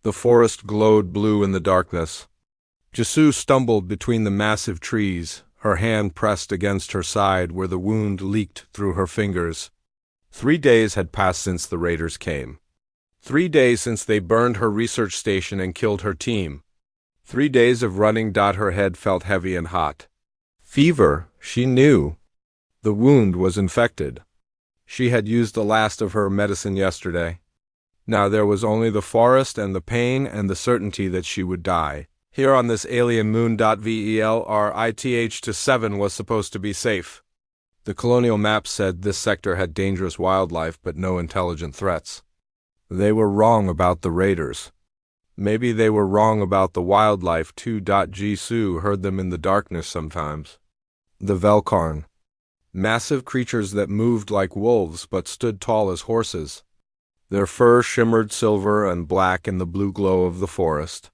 The forest glowed blue in the darkness. Jisoo stumbled between the massive trees, her hand pressed against her side where the wound leaked through her fingers. 3 days had passed since the raiders came. 3 days since they burned her research station and killed her team. 3 days of running. Her head felt heavy and hot. Fever, she knew. The wound was infected. She had used the last of her medicine yesterday. Now there was only the forest and the pain and the certainty that she would die. Here on this alien moon. VELRITH-7 was supposed to be safe. The colonial map said this sector had dangerous wildlife but no intelligent threats. They were wrong about the raiders. Maybe they were wrong about the wildlife too. Jisoo heard them in the darkness sometimes. The Velkarn. Massive creatures that moved like wolves but stood tall as horses. Their fur shimmered silver and black in the blue glow of the forest.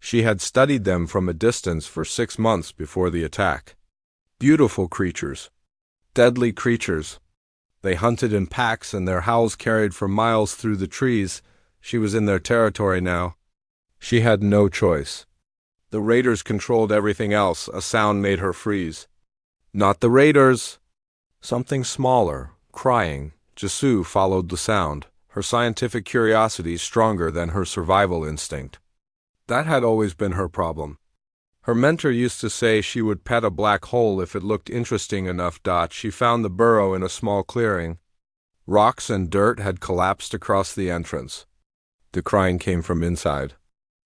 She had studied them from a distance for 6 months before the attack. Beautiful creatures. Deadly creatures. They hunted in packs and their howls carried for miles through the trees. She was in their territory now. She had no choice. The raiders controlled everything else. A sound made her freeze. Not the raiders! Something smaller, crying. Jisoo followed the sound, her scientific curiosity stronger than her survival instinct. That had always been her problem. Her mentor used to say she would pet a black hole if it looked interesting enough. She found the burrow in a small clearing. Rocks and dirt had collapsed across the entrance. The crying came from inside.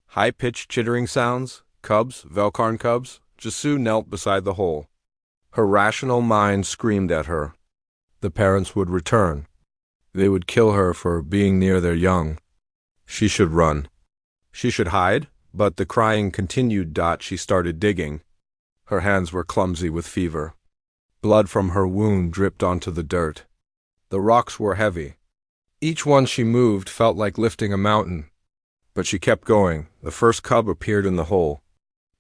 High-pitched chittering sounds, cubs, Velkarn cubs. Jisoo knelt beside the hole. Her rational mind screamed at her. The parents would return. They would kill her for being near their young. She should run. She should hide, but the crying continued. She started digging. Her hands were clumsy with fever. Blood from her wound dripped onto the dirt. The rocks were heavy. Each one she moved felt like lifting a mountain. But she kept going. The first cub appeared in the hole.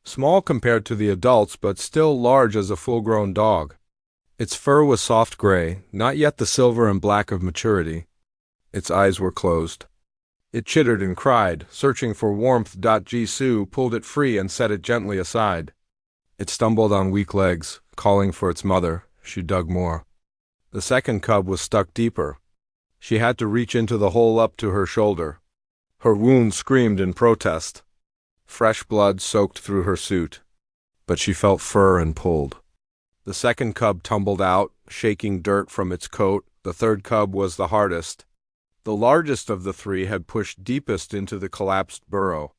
Small compared to the adults, but still large as a full-grown dog. Its fur was soft gray, not yet the silver and black of maturity. Its eyes were closed. It chittered and cried, searching for warmth. Jisoo pulled it free and set it gently aside. It stumbled on weak legs, calling for its mother. She dug more. The second cub was stuck deeper. She had to reach into the hole up to her shoulder. Her wound screamed in protest. Fresh blood soaked through her suit. But she felt fur and pulled. The second cub tumbled out, shaking dirt from its coat. The third cub was the hardest. The largest of the three had pushed deepest into the collapsed burrow.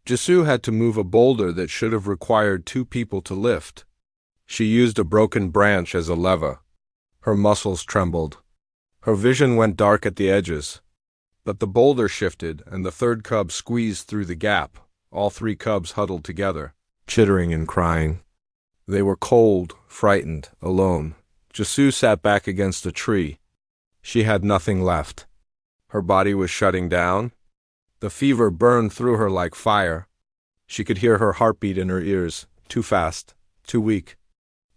Jisoo had to move a boulder that should have required 2 people to lift. She used a broken branch as a lever. Her muscles trembled. Her vision went dark at the edges. But the boulder shifted, and the third cub squeezed through the gap. All 3 cubs huddled together, chittering and crying. They were cold, frightened, alone. Jisoo sat back against a tree. She had nothing left. Her body was shutting down. The fever burned through her like fire. She could hear her heartbeat in her ears, too fast, too weak.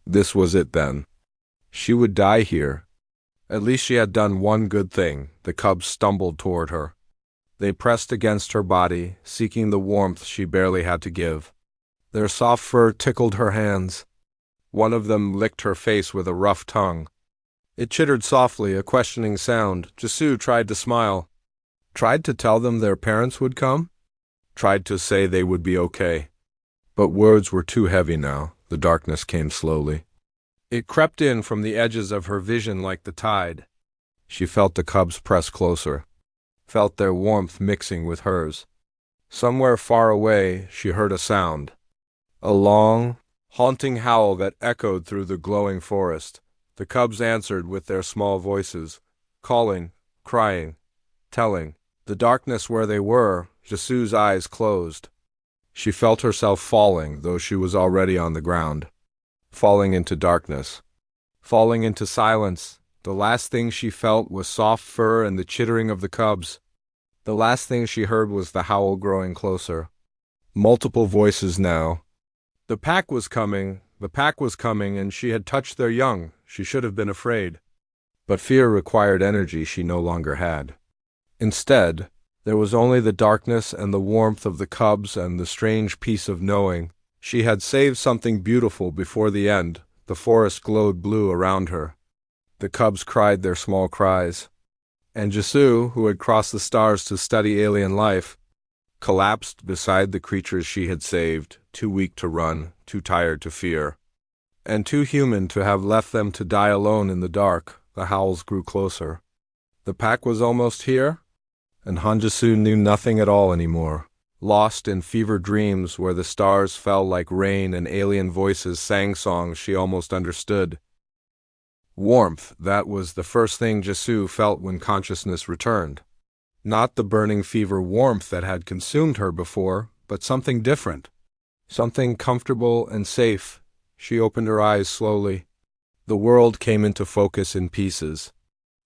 This was it then. She would die here. At least she had done one good thing. The cubs stumbled toward her. They pressed against her body, seeking the warmth she barely had to give. Their soft fur tickled her hands. One of them licked her face with a rough tongue. It chittered softly, a questioning sound. Jisoo tried to smile. Tried to tell them their parents would come. Tried to say they would be okay. But words were too heavy now. The darkness came slowly. It crept in from the edges of her vision like the tide. She felt the cubs press closer. Felt their warmth mixing with hers. Somewhere far away, she heard a sound. A long, haunting howl that echoed through the glowing forest. The cubs answered with their small voices, calling, crying, telling. The darkness where they were, Jisoo's eyes closed. She felt herself falling, though she was already on the ground. Falling into darkness. Falling into silence. The last thing she felt was soft fur and the chittering of the cubs. The last thing she heard was the howl growing closer. Multiple voices now. The pack was coming, and she had touched their young. She should have been afraid. But fear required energy she no longer had. Instead, There was only the darkness and the warmth of the cubs and the strange peace of knowing she had saved something beautiful before the end. The forest glowed blue around her. The cubs cried their small cries. And Jisoo, who had crossed the stars to study alien life, collapsed beside the creatures she had saved, too weak to run, too tired to fear, and too human to have left them to die alone in the dark. The howls grew closer. The pack was almost here, and Hanjisu knew nothing at all anymore, lost in fever dreams where the stars fell like rain and alien voices sang songs she almost understood. Warmth, that was the first thing Jisoo felt when consciousness returned. Not the burning fever warmth that had consumed her before, but something different. Something comfortable and safe. She opened her eyes slowly. The world came into focus in pieces.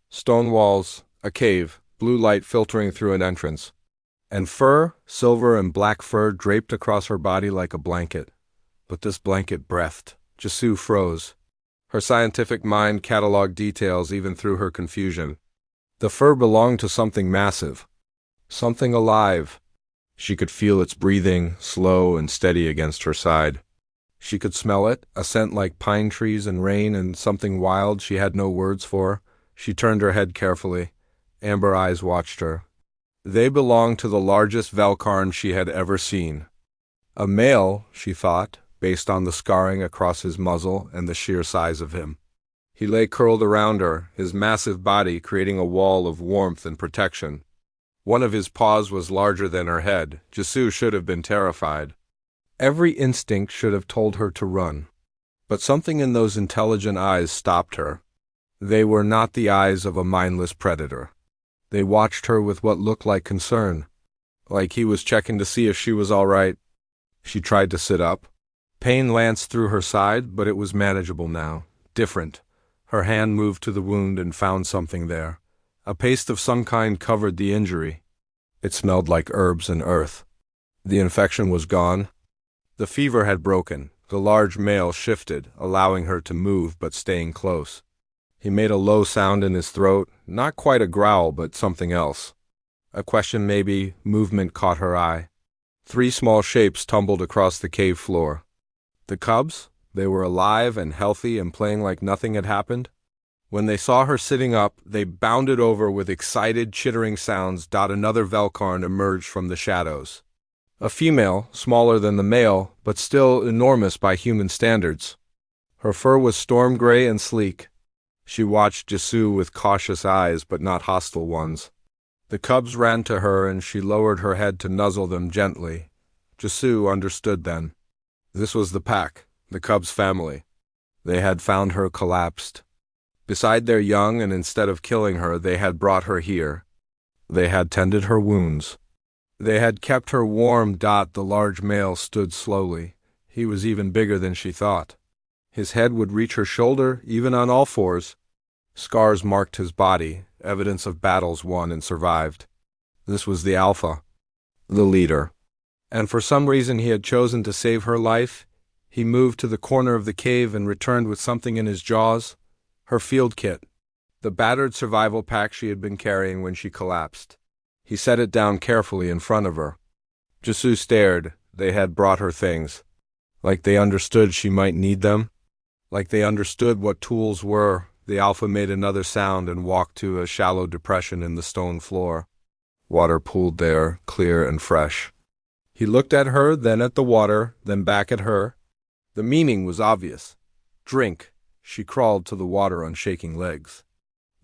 Stone walls, a cave, blue light filtering through an entrance, and fur, silver and black fur draped across her body like a blanket. But this blanket breathed. Jisoo froze. Her scientific mind cataloged details even through her confusion. The fur belonged to something massive, something alive. She could feel its breathing, slow and steady against her side. She could smell it, a scent like pine trees and rain and something wild she had no words for. She turned her head carefully. Amber eyes watched her. They belonged to the largest Velkarn she had ever seen. A male, she thought, based on the scarring across his muzzle and the sheer size of him. He lay curled around her, his massive body creating a wall of warmth and protection. One of his paws was larger than her head. Jisoo should have been terrified. Every instinct should have told her to run. But something in those intelligent eyes stopped her. They were not the eyes of a mindless predator. They watched her with what looked like concern, like he was checking to see if she was all right. She tried to sit up. Pain lanced through her side, but it was manageable now. Different. Her hand moved to the wound and found something there. A paste of some kind covered the injury. It smelled like herbs and earth. The infection was gone. The fever had broken. The large male shifted, allowing her to move but staying close. He made a low sound in his throat, not quite a growl but something else. A question maybe. Movement caught her eye. 3 small shapes tumbled across the cave floor. The cubs? They were alive and healthy and playing like nothing had happened. When they saw her sitting up, they bounded over with excited, chittering sounds. Another Velkarn emerged from the shadows. A female, smaller than the male, but still enormous by human standards. Her fur was storm gray and sleek. She watched Jisoo with cautious eyes, but not hostile ones. The cubs ran to her, and she lowered her head to nuzzle them gently. Jisoo understood then. This was the pack, the cubs' family. They had found her collapsed beside their young, and instead of killing her, they had brought her here. They had tended her wounds. They had kept her warm. The large male stood slowly. He was even bigger than she thought. His head would reach her shoulder, even on all fours. Scars marked his body, evidence of battles won and survived. This was the Alpha, the leader. And for some reason he had chosen to save her life. He moved to the corner of the cave and returned with something in his jaws. Her field kit, the battered survival pack she had been carrying when she collapsed. He set it down carefully in front of her. Jisoo stared. They had brought her things. Like they understood she might need them. Like they understood what tools were. The Alpha made another sound and walked to a shallow depression in the stone floor. Water pooled there, clear and fresh. He looked at her, then at the water, then back at her. The meaning was obvious. Drink. She crawled to the water on shaking legs.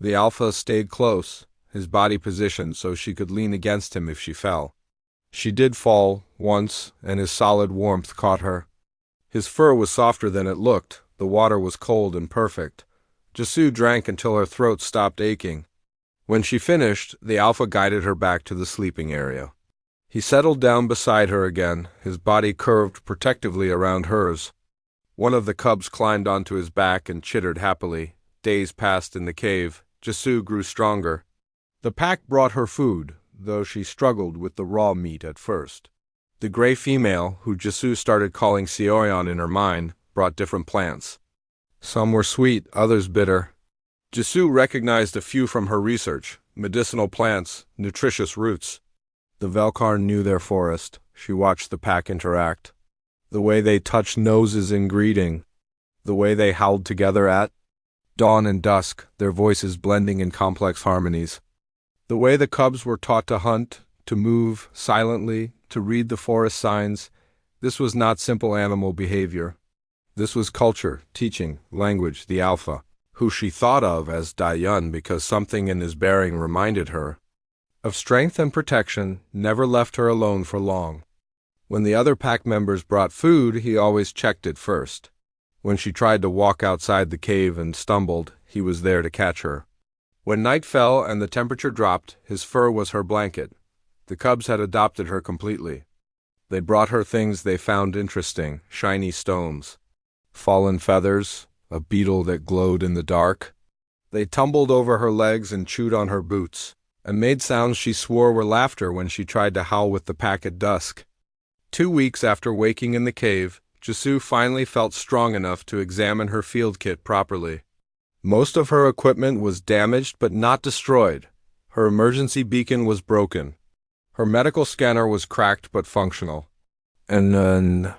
The Alpha stayed close, his body positioned so she could lean against him if she fell. She did fall, once, and his solid warmth caught her. His fur was softer than it looked. The water was cold and perfect. Jisoo drank until her throat stopped aching. When she finished, the Alpha guided her back to the sleeping area. He settled down beside her again, his body curved protectively around hers. One of the cubs climbed onto his back and chittered happily. Days passed in the cave. Jisoo grew stronger. The pack brought her food, though she struggled with the raw meat at first. The gray female, who Jisoo started calling Seoyeon in her mind, brought different plants. Some were sweet, others bitter. Jisoo recognized a few from her research: medicinal plants, nutritious roots. The Velkarn knew their forest. She watched the pack interact. The way they touched noses in greeting. The way they howled together at dawn and dusk, their voices blending in complex harmonies. The way the cubs were taught to hunt, to move silently, to read the forest signs. This was not simple animal behavior. This was culture, teaching, language, the alpha, who she thought of as Dayun because something in his bearing reminded her of strength and protection, never left her alone for long. When the other pack members brought food, he always checked it first. When she tried to walk outside the cave and stumbled, he was there to catch her. When night fell and the temperature dropped, his fur was her blanket. The cubs had adopted her completely. They brought her things they found interesting, shiny stones, fallen feathers, a beetle that glowed in the dark. They tumbled over her legs and chewed on her boots, and made sounds she swore were laughter when she tried to howl with the pack at dusk. 2 weeks after waking in the cave, Jisoo finally felt strong enough to examine her field kit properly. Most of her equipment was damaged but not destroyed. Her emergency beacon was broken. Her medical scanner was cracked but functional. And then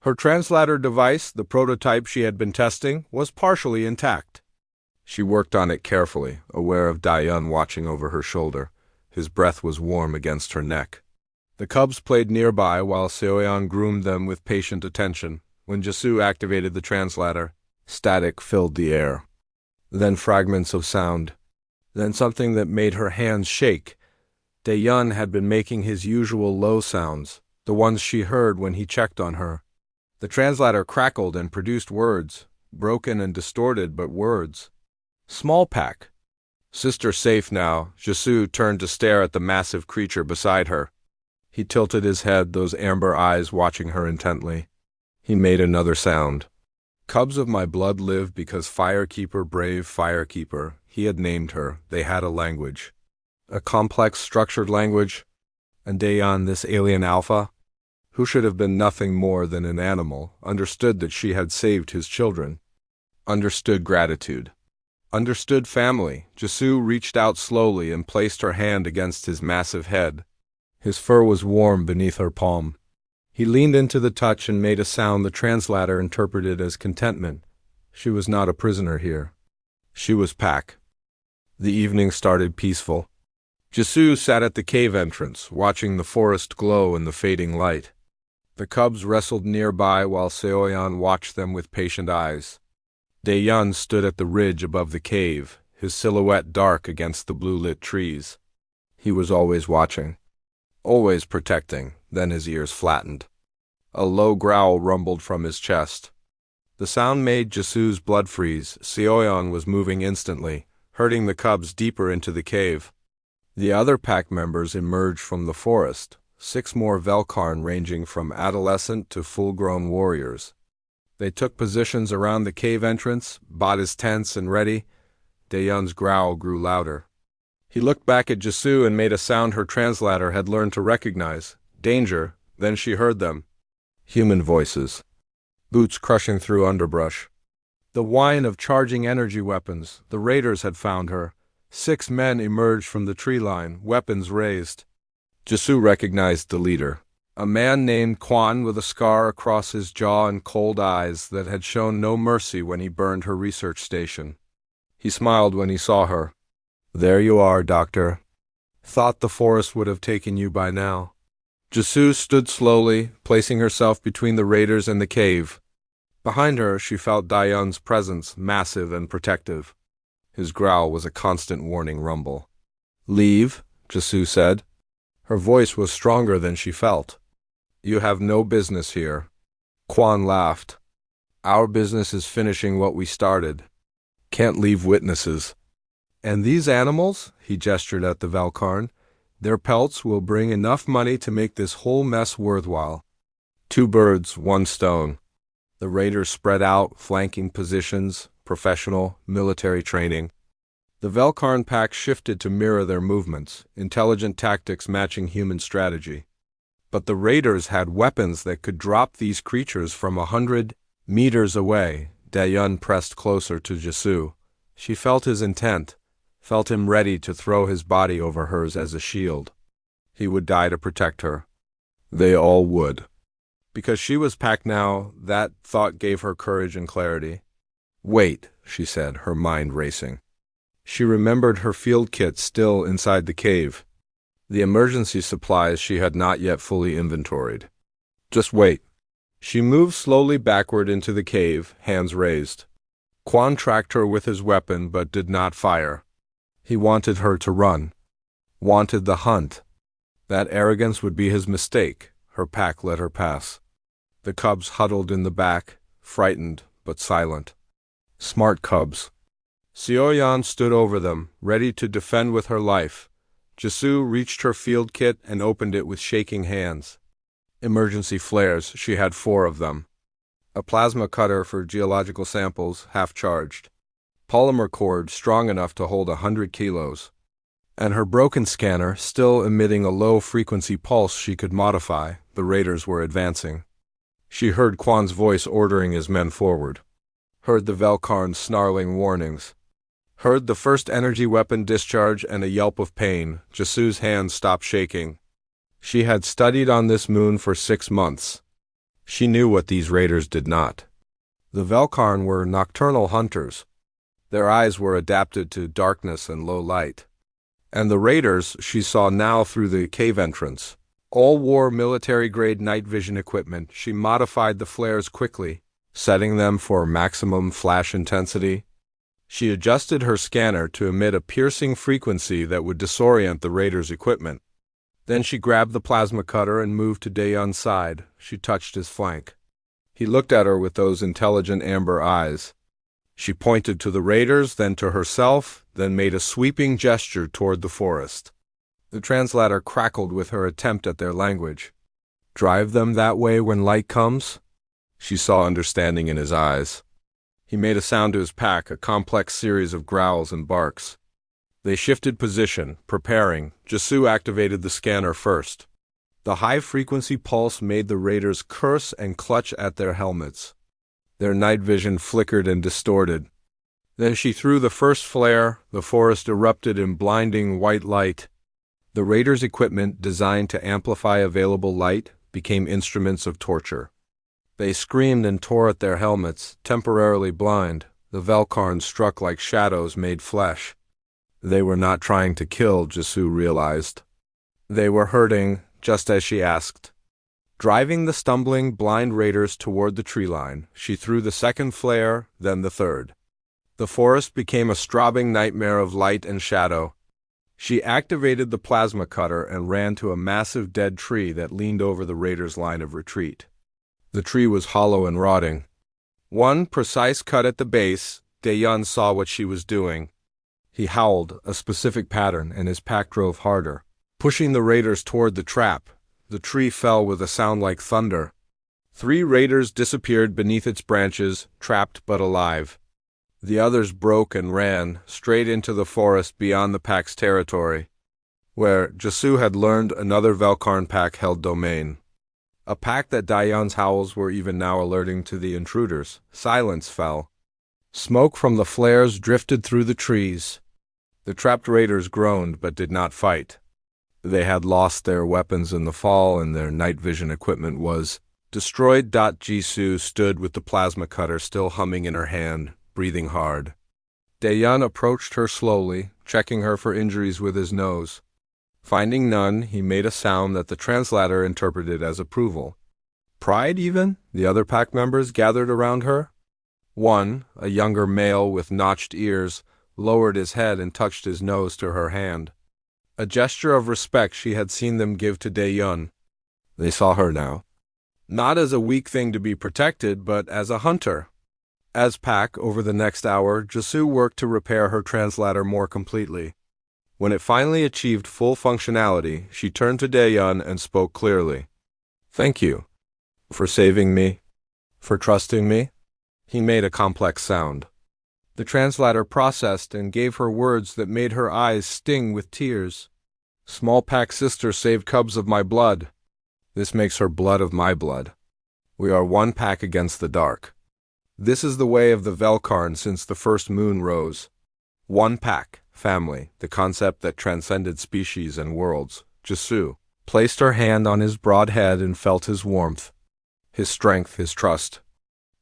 her translator device, the prototype she had been testing, was partially intact. She worked on it carefully, aware of Dayun watching over her shoulder. His breath was warm against her neck. The cubs played nearby while Seoyeon groomed them with patient attention. When Jisoo activated the translator, static filled the air. Then fragments of sound. Then something that made her hands shake. Dayun had been making his usual low sounds, the ones she heard when he checked on her. The translator crackled and produced words, broken and distorted, but words. Small pack. Sister safe now, Jisoo turned to stare at the massive creature beside her. He tilted his head, those amber eyes watching her intently. He made another sound. Cubs of my blood live because Firekeeper, brave Firekeeper. He had named her. They had a language. A complex, structured language. And Dayan, this alien alpha, who should have been nothing more than an animal, understood that she had saved his children. Understood gratitude. Understood family. Jisoo reached out slowly and placed her hand against his massive head. His fur was warm beneath her palm. He leaned into the touch and made a sound the translator interpreted as contentment. She was not a prisoner here. She was pack. The evening started peaceful. Jisoo sat at the cave entrance, watching the forest glow in the fading light. The cubs wrestled nearby while Seoyeon watched them with patient eyes. Daeyun stood at the ridge above the cave, his silhouette dark against the blue-lit trees. He was always watching, always protecting. Then his ears flattened. A low growl rumbled from his chest. The sound made Jisoo's blood freeze. Seoyeon was moving instantly, herding the cubs deeper into the cave. The other pack members emerged from the forest, 6 more Velkarn ranging from adolescent to full-grown warriors. They took positions around the cave entrance, bodies tense and ready. Daeyun's growl grew louder. He looked back at Jisoo and made a sound her translator had learned to recognize. Danger. Then she heard them. Human voices. Boots crushing through underbrush. The whine of charging energy weapons. The raiders had found her. 6 men emerged from the tree line, weapons raised. Jisoo recognized the leader. A man named Quan with a scar across his jaw and cold eyes that had shown no mercy when he burned her research station. He smiled when he saw her. There you are, Doctor. Thought the forest would have taken you by now. Jisoo stood slowly, placing herself between the raiders and the cave. Behind her, she felt Daeyun's presence, massive and protective. His growl was a constant warning rumble. Leave, Jisoo said. Her voice was stronger than she felt. You have no business here. Quan laughed. Our business is finishing what we started. Can't leave witnesses. And these animals, he gestured at the Velkarn, their pelts will bring enough money to make this whole mess worthwhile. 2 birds, 1 stone. The raiders spread out, flanking positions, professional, military training. The Velkarn pack shifted to mirror their movements, intelligent tactics matching human strategy. But the raiders had weapons that could drop these creatures from 100 meters away. Daeyun pressed closer to Jisoo. She felt his intent, felt him ready to throw his body over hers as a shield. He would die to protect her. They all would. Because she was Pac now, that thought gave her courage and clarity. "Wait," she said, her mind racing. She remembered her field kit still inside the cave. The emergency supplies she had not yet fully inventoried. "Just wait." She moved slowly backward into the cave, hands raised. Quan tracked her with his weapon but did not fire. He wanted her to run. Wanted the hunt. That arrogance would be his mistake. Her pack let her pass. The cubs huddled in the back, frightened but silent. Smart cubs. Xiaoyan stood over them, ready to defend with her life. Jisoo reached her field kit and opened it with shaking hands. Emergency flares, she had 4 of them. A plasma cutter for geological samples, half charged. Polymer cord strong enough to hold 100 kilos. And her broken scanner, still emitting a low-frequency pulse she could modify. The raiders were advancing. She heard Quan's voice ordering his men forward. Heard the Velkarn's snarling warnings. Heard the first energy weapon discharge and a yelp of pain. Jisoo's hands stopped shaking. She had studied on this moon for 6 months. She knew what these raiders did not. The Velkarn were nocturnal hunters. Their eyes were adapted to darkness and low light. And the raiders she saw now through the cave entrance. All wore military-grade night vision equipment. She modified the flares quickly, setting them for maximum flash intensity. She adjusted her scanner to emit a piercing frequency that would disorient the raiders' equipment. Then she grabbed the plasma cutter and moved to Daeyeon's side. She touched his flank. He looked at her with those intelligent amber eyes. She pointed to the raiders, then to herself, then made a sweeping gesture toward the forest. The translator crackled with her attempt at their language. "Drive them that way when light comes?" She saw understanding in his eyes. He made a sound to his pack, a complex series of growls and barks. They shifted position, preparing. Jisoo activated the scanner first. The high-frequency pulse made the raiders curse and clutch at their helmets. Their night vision flickered and distorted. Then she threw the first flare. The forest erupted in blinding white light. The raiders' equipment, designed to amplify available light, became instruments of torture. They screamed and tore at their helmets, temporarily blind. The Velkarn struck like shadows made flesh. They were not trying to kill, Jisoo realized. They were hurting, just as she asked. Driving the stumbling, blind raiders toward the tree line, she threw the second flare, then the third. The forest became a strobing nightmare of light and shadow. She activated the plasma cutter and ran to a massive dead tree that leaned over the raiders' line of retreat. The tree was hollow and rotting. One precise cut at the base. Daeyeon saw what she was doing. He howled, a specific pattern, and his pack drove harder, pushing the raiders toward the trap. The tree fell with a sound like thunder. 3 raiders disappeared beneath its branches, trapped but alive. The others broke and ran, straight into the forest beyond the pack's territory, where Jisoo had learned another Velkarn pack held domain. A pack that Daeyeon's howls were even now alerting to the intruders. Silence fell. Smoke from the flares drifted through the trees. The trapped raiders groaned but did not fight. They had lost their weapons in the fall and their night vision equipment was destroyed. Jisoo stood with the plasma cutter still humming in her hand, breathing hard. Daeyeon approached her slowly, checking her for injuries with his nose. Finding none, he made a sound that the translator interpreted as approval. Pride, even? The other pack members gathered around her. One, a younger male with notched ears, lowered his head and touched his nose to her hand. A gesture of respect she had seen them give to Daeyeon. They saw her now. Not as a weak thing to be protected, but as a hunter. As pack, over the next hour, Jisoo worked to repair her translator more completely. When it finally achieved full functionality, she turned to Daeyeon and spoke clearly. "Thank you. For saving me. For trusting me." He made a complex sound. The translator processed and gave her words that made her eyes sting with tears. "Small pack sister saved cubs of my blood. This makes her blood of my blood. We are one pack against the dark. This is the way of the Velkarn since the first moon rose. One pack. Family, the concept that transcended species and worlds. Jisoo placed her hand on his broad head and felt his warmth, his strength, his trust.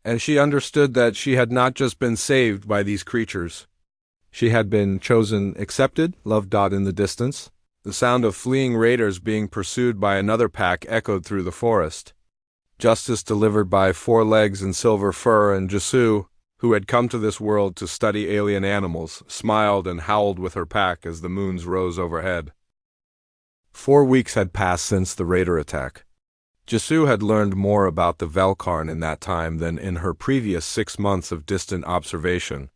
And she understood that she had not just been saved by these creatures. She had been chosen, accepted, loved. In the distance, the sound of fleeing raiders being pursued by another pack echoed through the forest. Justice delivered by four legs and silver fur, and Jisoo, who had come to this world to study alien animals, smiled and howled with her pack as the moons rose overhead. 4 weeks had passed since the raider attack. Jisoo had learned more about the Velkarn in that time than in her previous 6 months of distant observation.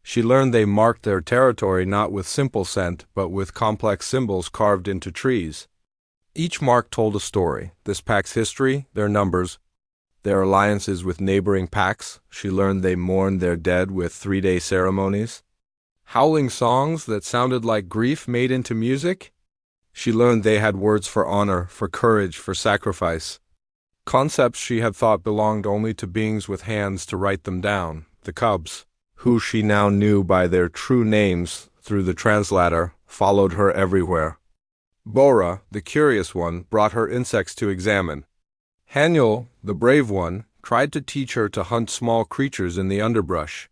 She learned they marked their territory not with simple scent, but with complex symbols carved into trees. Each mark told a story: this pack's history, their numbers, their alliances with neighboring packs. She learned they mourned their dead with 3-day ceremonies, howling songs that sounded like grief made into music. She learned they had words for honor, for courage, for sacrifice. Concepts she had thought belonged only to beings with hands to write them down. The cubs, who she now knew by their true names through the translator, followed her everywhere. Bora, the curious one, brought her insects to examine. Haniel, the brave one, tried to teach her to hunt small creatures in the underbrush.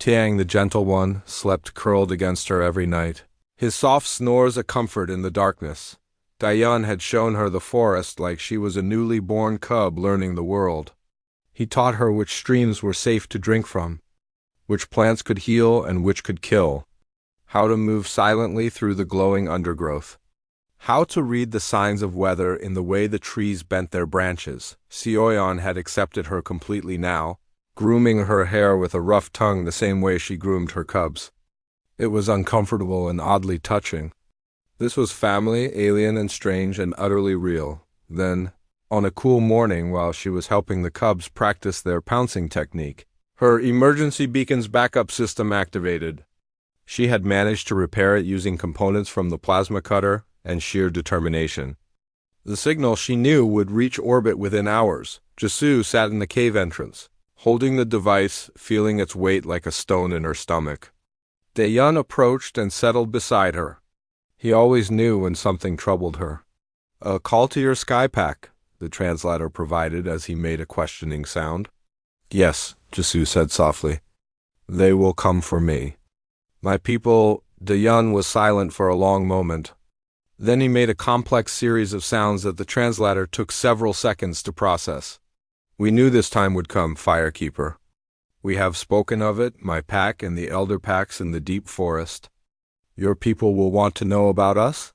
Tiang, the gentle one, slept curled against her every night, his soft snores a comfort in the darkness. Dayan had shown her the forest like she was a newly born cub learning the world. He taught her which streams were safe to drink from, which plants could heal and which could kill, how to move silently through the glowing undergrowth, how to read the signs of weather in the way the trees bent their branches. Sioyon had accepted her completely now, grooming her hair with a rough tongue the same way she groomed her cubs. It was uncomfortable and oddly touching. This was family, alien and strange and utterly real. Then, on a cool morning while she was helping the cubs practice their pouncing technique, her emergency beacon's backup system activated. She had managed to repair it using components from the plasma cutter and sheer determination. The signal, she knew, would reach orbit within hours. Jisoo sat in the cave entrance, holding the device, feeling its weight like a stone in her stomach. Dayan approached and settled beside her. He always knew when something troubled her. "A call to your sky pack," the translator provided as he made a questioning sound. "Yes," Jisoo said softly. "They will come for me. My people." Dayan was silent for a long moment. Then he made a complex series of sounds that the translator took several seconds to process. "We knew this time would come, Firekeeper. We have spoken of it, my pack and the elder packs in the deep forest. Your people will want to know about us?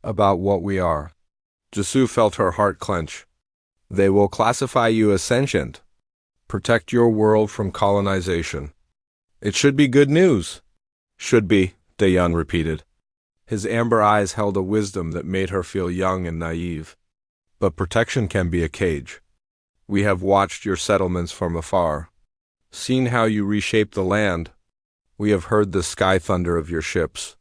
About what we are." Jisoo felt her heart clench. "They will classify you as sentient. Protect your world from colonization." "It should be good news." "Should be," Dayan repeated. His amber eyes held a wisdom that made her feel young and naive. "But protection can be a cage. We have watched your settlements from afar, seen how you reshape the land. We have heard the sky thunder of your ships.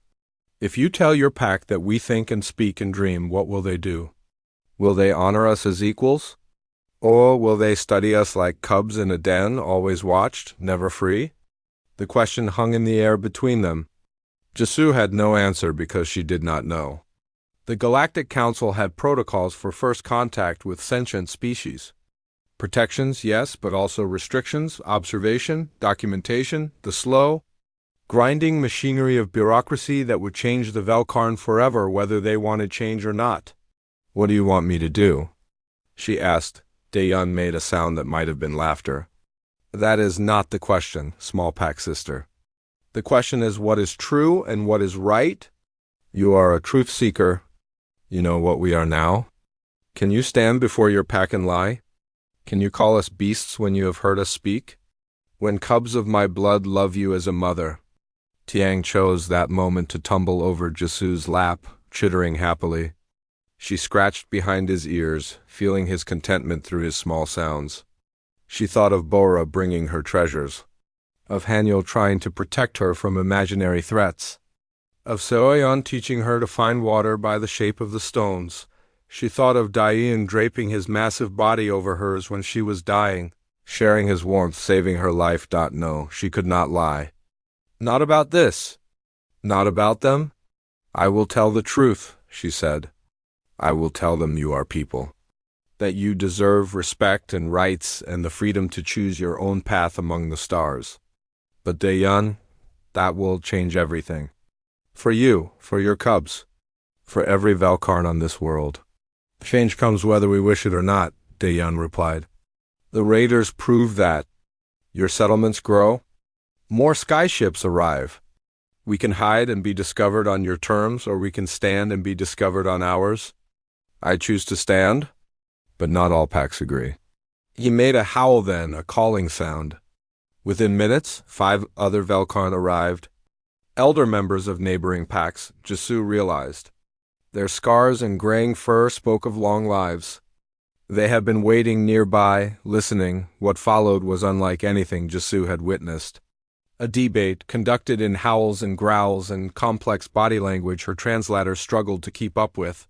If you tell your pack that we think and speak and dream, what will they do? Will they honor us as equals? Or will they study us like cubs in a den, always watched, never free?" The question hung in the air between them. Jisoo had no answer because she did not know. The Galactic Council had protocols for first contact with sentient species. Protections, yes, but also restrictions, observation, documentation, the slow, grinding machinery of bureaucracy that would change the Velkarn forever whether they wanted change or not. "What do you want me to do?" she asked. Dayan made a sound that might have been laughter. "That is not the question, small pack sister. The question is what is true and what is right. You are a truth seeker. You know what we are now. Can you stand before your pack and lie? Can you call us beasts when you have heard us speak? When cubs of my blood love you as a mother." Tiang chose that moment to tumble over Jisoo's lap, chittering happily. She scratched behind his ears, feeling his contentment through his small sounds. She thought of Bora bringing her treasures, of Haniel trying to protect her from imaginary threats, of Seoyeon teaching her to find water by the shape of the stones. She thought of Dayan draping his massive body over hers when she was dying, sharing his warmth, saving her life. No, she could not lie. "Not about this. Not about them. I will tell the truth," she said. I will tell them you are people, that you deserve respect and rights and the freedom to choose your own path among the stars. But Daeyeon, that will change everything. For you, for your cubs, for every Valkarn on this world. Change comes whether we wish it or not, Daeyeon replied. The raiders prove that. Your settlements grow. More skyships arrive. We can hide and be discovered on your terms, or we can stand and be discovered on ours. I choose to stand, but not all packs agree. He made a howl then, a calling sound. Within minutes, 5 other Valkarn arrived. Elder members of neighboring packs, Jisoo realized. Their scars and graying fur spoke of long lives. They had been waiting nearby, listening. What followed was unlike anything Jisoo had witnessed. A debate, conducted in howls and growls and complex body language her translator struggled to keep up with.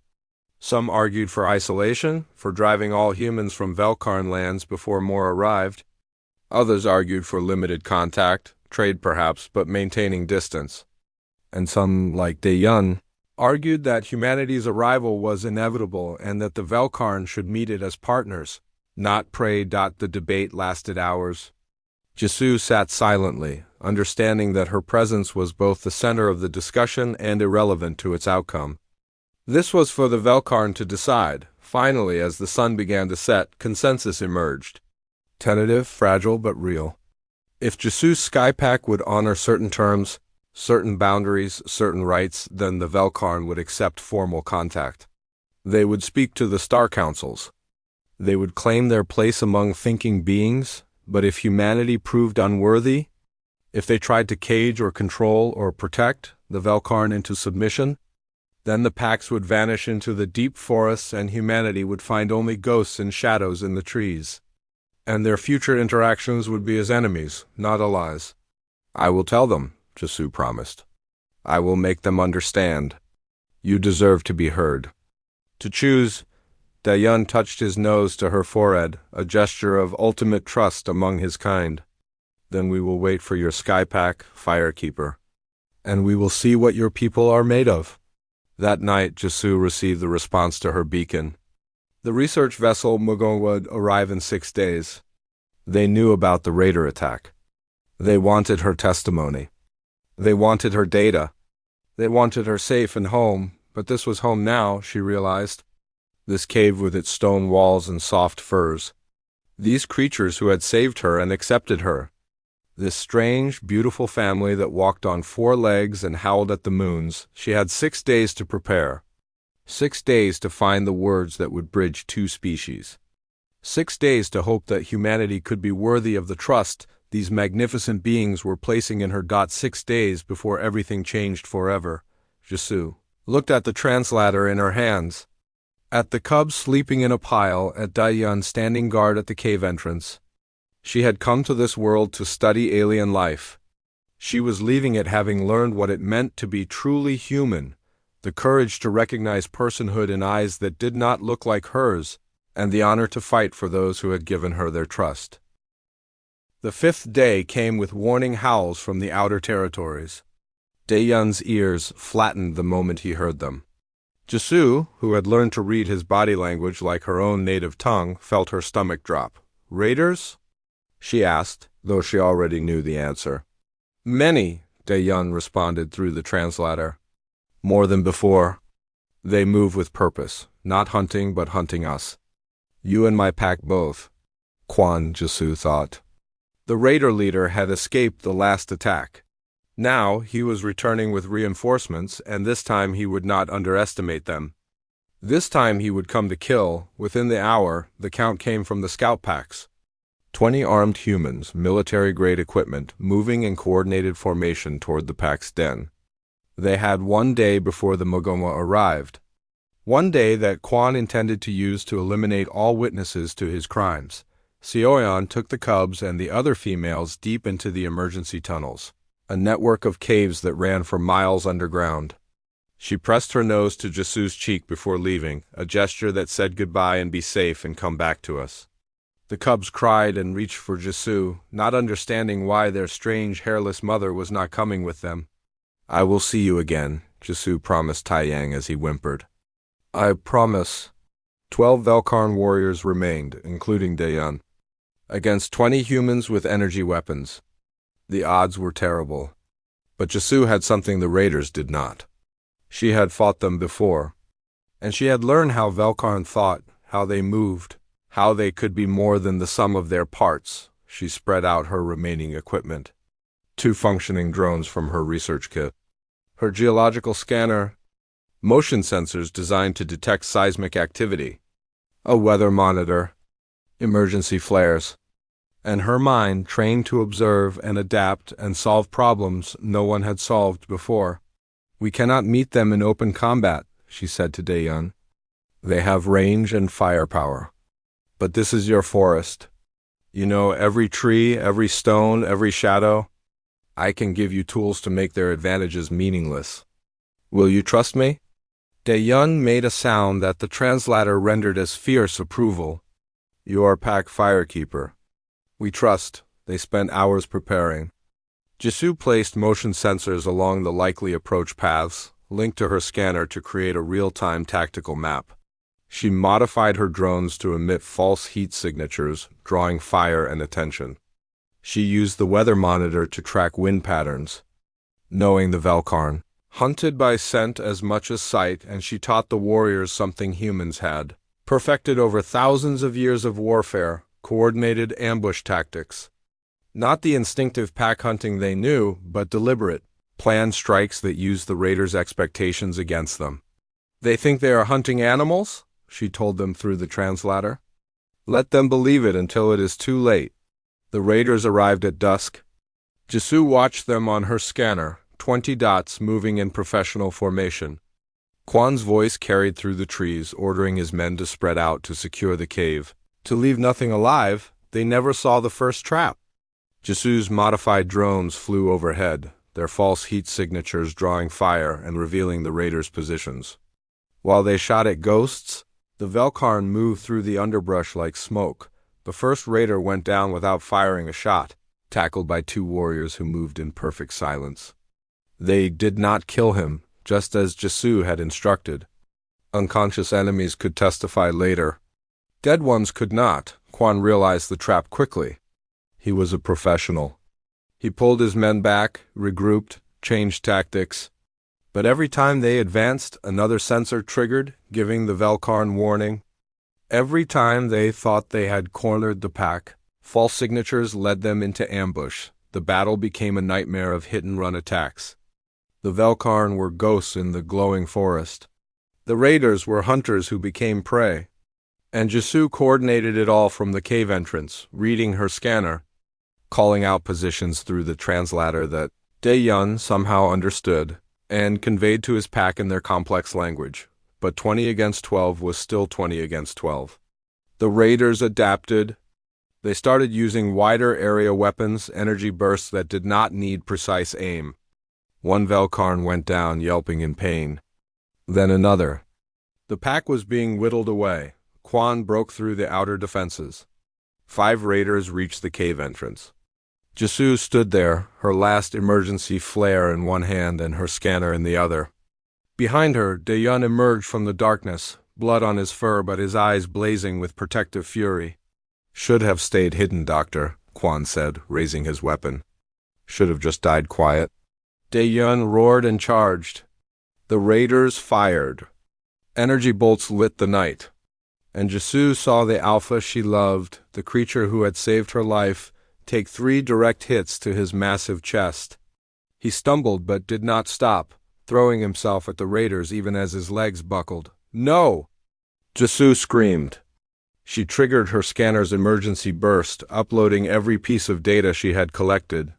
Some argued for isolation, for driving all humans from Valkarn lands before more arrived. Others argued for limited contact, trade perhaps, but maintaining distance. And some, like Daeyeon, argued that humanity's arrival was inevitable and that the Valkarn should meet it as partners, not prey. The debate lasted hours. Jisoo sat silently, understanding that her presence was both the center of the discussion and irrelevant to its outcome. This was for the Valkarn to decide. Finally, as the sun began to set, consensus emerged. Tentative, fragile, but real. If Jisoo's Skypack would honor certain terms, certain boundaries, certain rights, then the Valkarn would accept formal contact. They would speak to the Star Councils. They would claim their place among thinking beings, but if humanity proved unworthy, if they tried to cage or control or protect the Valkarn into submission, then the packs would vanish into the deep forests and humanity would find only ghosts and shadows in the trees. And their future interactions would be as enemies, not allies. I will tell them, Jisoo promised. I will make them understand. You deserve to be heard. To choose, Daeyeon touched his nose to her forehead, a gesture of ultimate trust among his kind. Then we will wait for your Skypack, Firekeeper. And we will see what your people are made of. That night, Jisoo received the response to her beacon. The research vessel Mugon would arrive in 6 days. They knew about the raider attack. They wanted her testimony. They wanted her data. They wanted her safe and home, but this was home now, she realized. This cave with its stone walls and soft furs. These creatures who had saved her and accepted her. This strange, beautiful family that walked on 4 legs and howled at the moons. She had 6 days to prepare. 6 days to find the words that would bridge 2 species. 6 days to hope that humanity could be worthy of the trust these magnificent beings were placing in her. 6 days before everything changed forever. Jisoo looked at the translator in her hands, at the cubs sleeping in a pile, at Daeyeon standing guard at the cave entrance. She had come to this world to study alien life. She was leaving it having learned what it meant to be truly human, the courage to recognize personhood in eyes that did not look like hers, and the honor to fight for those who had given her their trust. The 5th day came with warning howls from the outer territories. Daeyeon's ears flattened the moment he heard them. Jisoo, who had learned to read his body language like her own native tongue, felt her stomach drop. Raiders? She asked, though she already knew the answer. Many, Daeyeon responded through the translator. More than before. They move with purpose, not hunting but hunting us. You and my pack both. Kwon, Jisoo thought. The raider leader had escaped the last attack. Now he was returning with reinforcements, and this time he would not underestimate them. This time he would come to kill. Within the hour, the count came from the scout packs. 20 armed humans, military-grade equipment, moving in coordinated formation toward the pack's den. They had 1 day before the Mogoma arrived. 1 day that Kwon intended to use to eliminate all witnesses to his crimes. Seoyeon took the cubs and the other females deep into the emergency tunnels, a network of caves that ran for miles underground. She pressed her nose to Jisoo's cheek before leaving, a gesture that said goodbye and be safe and come back to us. The cubs cried and reached for Jisoo, not understanding why their strange, hairless mother was not coming with them. I will see you again, Jisoo promised Taeyang as he whimpered. I promise. 12 Velkarn warriors remained, including Daeyeon, against 20 humans with energy weapons. The odds were terrible. But Jisoo had something the raiders did not. She had fought them before, and she had learned how Velkarn thought, how they moved, how they could be more than the sum of their parts. She spread out her remaining equipment. 2 functioning drones from her research kit, her geological scanner, motion sensors designed to detect seismic activity, a weather monitor, emergency flares, and her mind trained to observe and adapt and solve problems no one had solved before. We cannot meet them in open combat, she said to Daeyeon. They have range and firepower. But this is your forest. You know every tree, every stone, every shadow. I can give you tools to make their advantages meaningless. Will you trust me? Daeyeon made a sound that the translator rendered as fierce approval. You are Pack Firekeeper. We trust. They spent hours preparing. Jisoo placed motion sensors along the likely approach paths, linked to her scanner to create a real-time tactical map. She modified her drones to emit false heat signatures, drawing fire and attention. She used the weather monitor to track wind patterns. Knowing the Velkarn, hunted by scent as much as sight, and she taught the warriors something humans had. Perfected over thousands of years of warfare, coordinated ambush tactics. Not the instinctive pack hunting they knew, but deliberate, planned strikes that used the raiders' expectations against them. They think they are hunting animals? She told them through the translator. Let them believe it until it is too late. The raiders arrived at dusk. Jisoo watched them on her scanner, 20 dots moving in professional formation. Kwan's voice carried through the trees, ordering his men to spread out to secure the cave. To leave nothing alive, they never saw the first trap. Jisoo's modified drones flew overhead, their false heat signatures drawing fire and revealing the raiders' positions. While they shot at ghosts, the Velkarn moved through the underbrush like smoke. The first raider went down without firing a shot, tackled by 2 warriors who moved in perfect silence. They did not kill him, just as Jisoo had instructed. Unconscious enemies could testify later. Dead ones could not. Kwan realized the trap quickly. He was a professional. He pulled his men back, regrouped, changed tactics. But every time they advanced, another sensor triggered, giving the Velkarn warning. Every time they thought they had cornered the pack, false signatures led them into ambush. The battle became a nightmare of hit-and-run attacks. The Velkarn were ghosts in the glowing forest. The raiders were hunters who became prey. And Jisoo coordinated it all from the cave entrance, reading her scanner, calling out positions through the translator that Daeyeon somehow understood and conveyed to his pack in their complex language. But 20 against 12 was still 20 against 12. The raiders adapted. They started using wider area weapons, energy bursts that did not need precise aim. One Velkarn went down, yelping in pain. Then another. The pack was being whittled away. Kwan broke through the outer defenses. 5 raiders reached the cave entrance. Jisoo stood there, her last emergency flare in one hand and her scanner in the other. Behind her, Daeyeon emerged from the darkness, blood on his fur but his eyes blazing with protective fury. Should have stayed hidden, Doctor, Kwan said, raising his weapon. Should have just died quiet. Daeyeon roared and charged. The raiders fired. Energy bolts lit the night. And Jisoo saw the alpha she loved, the creature who had saved her life, take 3 direct hits to his massive chest. He stumbled but did not stop, throwing himself at the raiders even as his legs buckled. No! Jisoo screamed. She triggered her scanner's emergency burst, uploading every piece of data she had collected.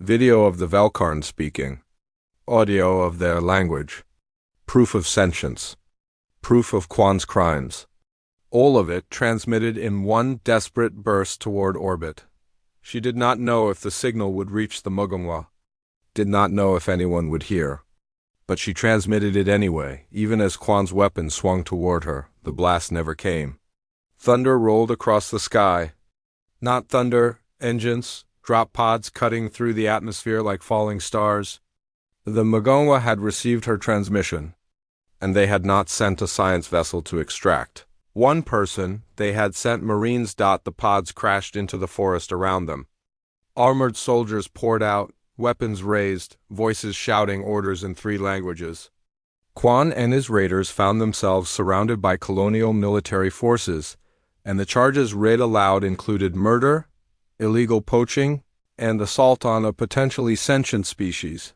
Video of the Velkarn speaking. Audio of their language. Proof of sentience. Proof of Kwan's crimes. All of it transmitted in one desperate burst toward orbit. She did not know if the signal would reach the Mugunghwa. Did not know if anyone would hear. But she transmitted it anyway, even as Kwan's weapon swung toward her. The blast never came. Thunder rolled across the sky. Not thunder, engines, drop pods cutting through the atmosphere like falling stars. The Mugunghwa had received her transmission. and they had not sent a science vessel to extract one person, they had sent Marines. The pods crashed into the forest around them. Armored soldiers poured out, weapons raised, voices shouting orders in 3 languages. Quan and his raiders found themselves surrounded by colonial military forces, and the charges read aloud included murder, illegal poaching, and assault on a potentially sentient species,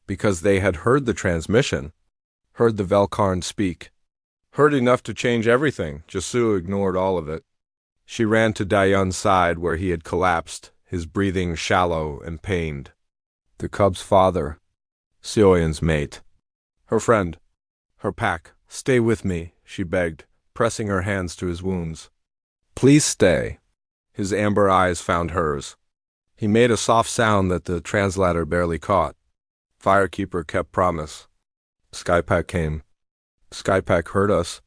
because they had heard the transmission, heard the Velkarn speak. Heard enough to change everything. Jesu ignored all of it. She ran to Dayun's side where he had collapsed, his breathing shallow and pained. The cub's father, Sioyan's mate, her friend, her pack. Stay with me, she begged, pressing her hands to his wounds. Please stay. His amber eyes found hers. He made a soft sound that the translator barely caught. Firekeeper kept promise. Skypack came. Skypack heard us.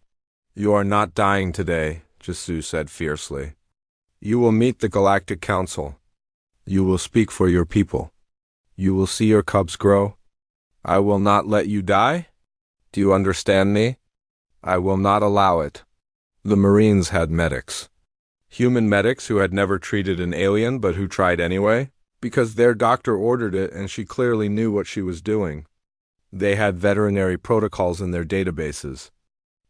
You are not dying today, Jesu said fiercely. You will meet the Galactic Council. You will speak for your people. You will see your cubs grow. I will not let you die. Do you understand me? I will not allow it. The Marines had medics. Human medics who had never treated an alien but who tried anyway, because their doctor ordered it and she clearly knew what she was doing. They had veterinary protocols in their databases.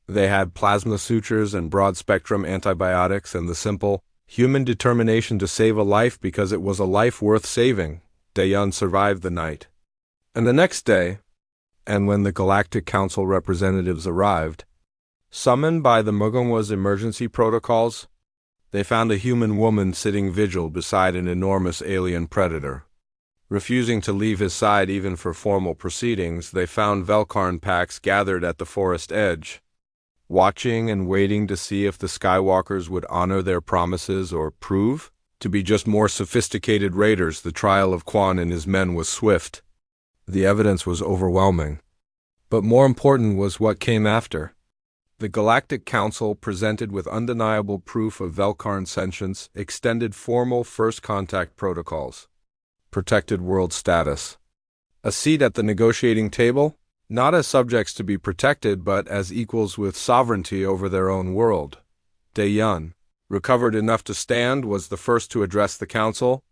They had plasma sutures and broad-spectrum antibiotics and the simple, human determination to save a life because it was a life worth saving. Dayun survived the night. And the next day, and when the Galactic Council representatives arrived, summoned by the Mugunwa's emergency protocols, they found a human woman sitting vigil beside an enormous alien predator. Refusing to leave his side even for formal proceedings, they found Velkarn packs gathered at the forest edge, watching and waiting to see if the Skywalkers would honor their promises or prove to be just more sophisticated raiders. The trial of Quan and his men was swift. The evidence was overwhelming. But more important was what came after. The Galactic Council, presented with undeniable proof of Velkarn sentience, extended formal first contact protocols. Protected world status. A seat at the negotiating table, not as subjects to be protected but as equals with sovereignty over their own world. Dayun, recovered enough to stand, was the first to address the council.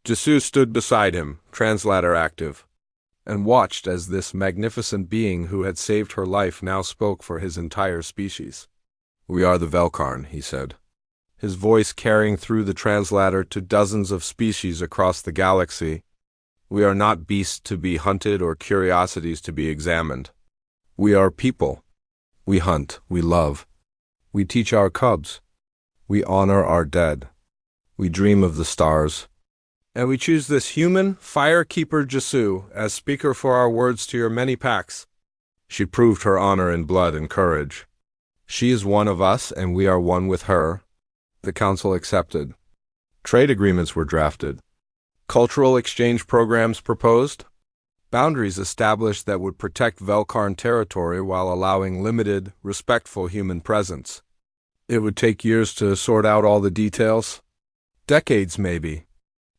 Jesu stood beside him, translator active, and watched as this magnificent being who had saved her life now spoke for his entire species. We are the Velkarn, he said, his voice carrying through the translator to dozens of species across the galaxy. We are not beasts to be hunted or curiosities to be examined. We are people. We hunt, we love. We teach our cubs. We honor our dead. We dream of the stars. And we choose this human, Firekeeper Jesu, as speaker for our words to your many packs. She proved her honor in blood and courage. She is one of us, and we are one with her. The council accepted. Trade agreements were drafted. Cultural exchange programs proposed. Boundaries established that would protect Velkarn territory while allowing limited, respectful human presence. It would take years to sort out all the details. Decades, maybe.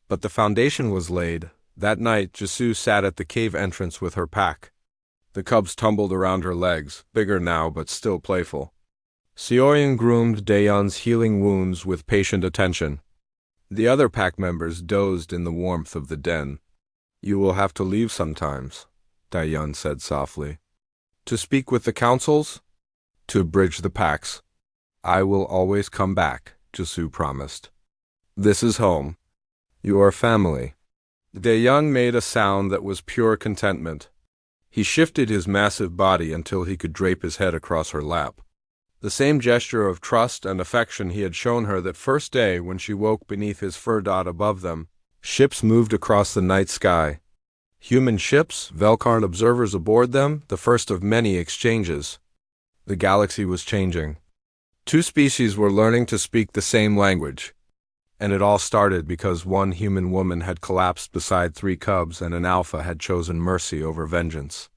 But the foundation was laid. That night, Jesu sat at the cave entrance with her pack. The cubs tumbled around her legs, bigger now but still playful. Sioyan groomed Dayun's healing wounds with patient attention. The other pack members dozed in the warmth of the den. You will have to leave sometimes, Dayun said softly. To speak with the councils? To bridge the packs. I will always come back, Jesu promised. This is home. You are family. Dayun made a sound that was pure contentment. He shifted his massive body until he could drape his head across her lap. The same gesture of trust and affection he had shown her that first day when she woke beneath his fur dot above them. Ships moved across the night sky. Human ships, Velkarn observers aboard them, the first of many exchanges. The galaxy was changing. 2 species were learning to speak the same language. And it all started because one human woman had collapsed beside 3 cubs and an alpha had chosen mercy over vengeance.